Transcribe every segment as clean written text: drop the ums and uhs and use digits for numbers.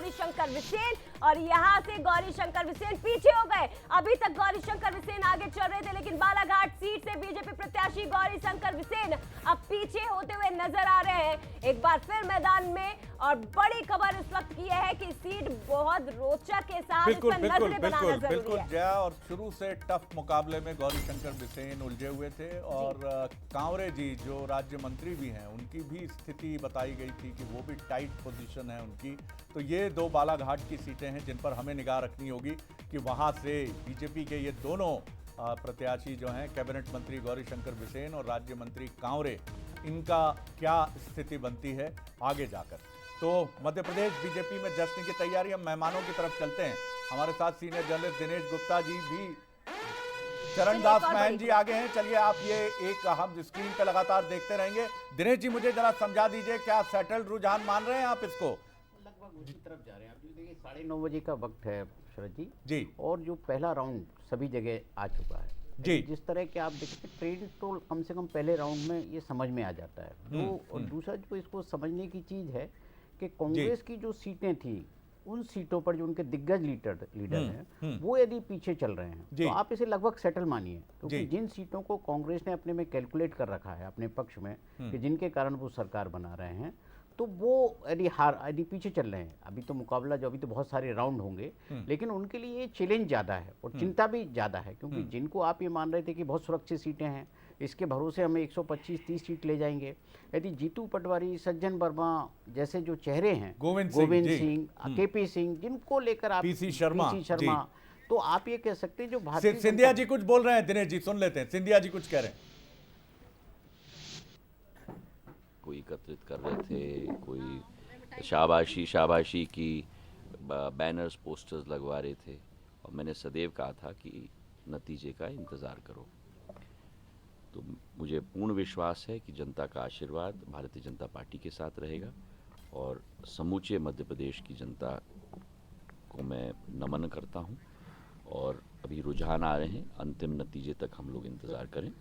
गौरीशंकर बिसेन और यहां से गौरीशंकर बिसेन पीछे हो गए। अभी तक गौरीशंकर बिसेन आगे चल रहे थे, लेकिन बालाघाट सीट से बीजेपी प्रत्याशी गौरीशंकर बिसेन अब पीछे होते हुए नजर आ रहे हैं एक बार फिर मैदान में। और बड़ी खबर इस वक्त की है कि सीट बहुत रोचक है साहब, इस पर नजरें बनाना जरूरी है। जया, और शुरू से टफ मुकाबले में गौरीशंकर बिसेन उलझे हुए थे और कांवरे जी जो राज्य मंत्री भी हैं उनकी भी स्थिति बताई गई थी कि वो भी टाइट पोजीशन है उनकी। तो ये दो बालाघाट की सीटें हैं जिन पर हमें निगाह रखनी होगी कि वहां से बीजेपी के ये दोनों प्रत्याशी जो हैं कैबिनेट मंत्री गौरीशंकर बिसेन और राज्य मंत्री कांवरे, इनका क्या स्थिति बनती है आगे जाकर। तो मध्य प्रदेश बीजेपी में जश्न की तैयारी, हम मेहमानों की तरफ चलते हैं। हमारे साथ सीनियर जर्नलिस्ट दिनेश गुप्ता जी भी, चरणदास महन जी आगे हैं। चलिए आप ये एक हम स्क्रीन पे लगातार देखते रहेंगे। दिनेश जी मुझे जरा समझा दीजिए, क्या सेटल्ड रुझान मान रहे हैं आप इसको? लगभग उसी तरफ जा रहे हैं। आप देखिए 9:30 बजे का वक्त है शरद जी, और जो पहला राउंड सभी जगह आ चुका है जी। जिस तरह के आप देखते हैं ट्रेंड तो कम से कम पहले राउंड में ये समझ में आ जाता है। और दूसरा जो इसको समझने की चीज़ है कि कांग्रेस की जो सीटें थी उन सीटों पर जो उनके दिग्गज लीडर हैं वो यदि पीछे चल रहे हैं तो आप इसे लगभग सेटल मानिए, क्योंकि जिन सीटों को कांग्रेस ने अपने में कैलकुलेट कर रखा है अपने पक्ष में कि जिनके कारण वो सरकार बना रहे हैं, तो वो यदि पीछे चल रहे हैं, अभी तो मुकाबला जो अभी तो बहुत सारे राउंड होंगे, लेकिन उनके लिए चैलेंज ज़्यादा है और चिंता भी ज़्यादा है, क्योंकि जिनको आप ये मान रहे थे कि बहुत सुरक्षित सीटें हैं, इसके भरोसे हमें 125-30 सीट ले जाएंगे, यदि जीतू पटवारी, सज्जन वर्मा जैसे जो चेहरे हैं, गोविंद सिंह, केपी सिंह, जिनको लेकर आप पीसी शर्मा, तो आप ये कह सकते हैं जो भारतीय सिंधिया जी कुछ बोल रहे हैं। दिनेश जी सुन लेते हैं, सिंधिया जी कुछ कह रहे हैं। कोई एकत्रित कर रहे थे, कोई शाबाशी की बैनर्स पोस्टर्स लगवा रहे थे, और मैंने सदैव कहा था कि नतीजे का इंतज़ार करो। तो मुझे पूर्ण विश्वास है कि जनता का आशीर्वाद भारतीय जनता पार्टी के साथ रहेगा और समूचे मध्य प्रदेश की जनता को मैं नमन करता हूं। और अभी रुझान आ रहे हैं, अंतिम नतीजे तक हम लोग इंतज़ार करें,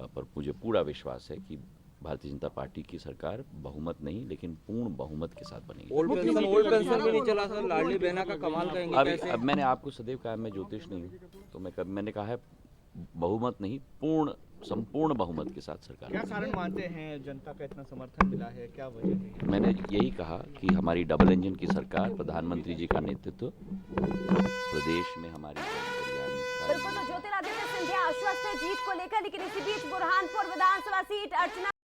पर मुझे पूरा विश्वास है कि भारतीय जनता पार्टी की सरकार बहुमत नहीं लेकिन पूर्ण बहुमत के साथ बनेगी। ओल्ड पेंशन भी नहीं चला सर, लाडली बहना का कमाल कहेंगे कैसे? अब मैंने आपको सदैव कहा मैं ज्योतिष नहीं हूँ, तो मैंने कहा है बहुमत नहीं, संपूर्ण बहुमत के साथ सरकार। क्या कारण मानते हैं जनता का इतना समर्थन मिला है, क्या वजह है? मैंने यही कहा कि हमारी डबल इंजन की सरकार, प्रधानमंत्री जी का नेतृत्व, प्रदेश में हमारी बिल्कुल। तो ज्योतिरादित्य सिंधिया आश्वस्त है जीत को लेकर, लेकिन इसी बीच बुरहानपुर विधानसभा सीट अर्चना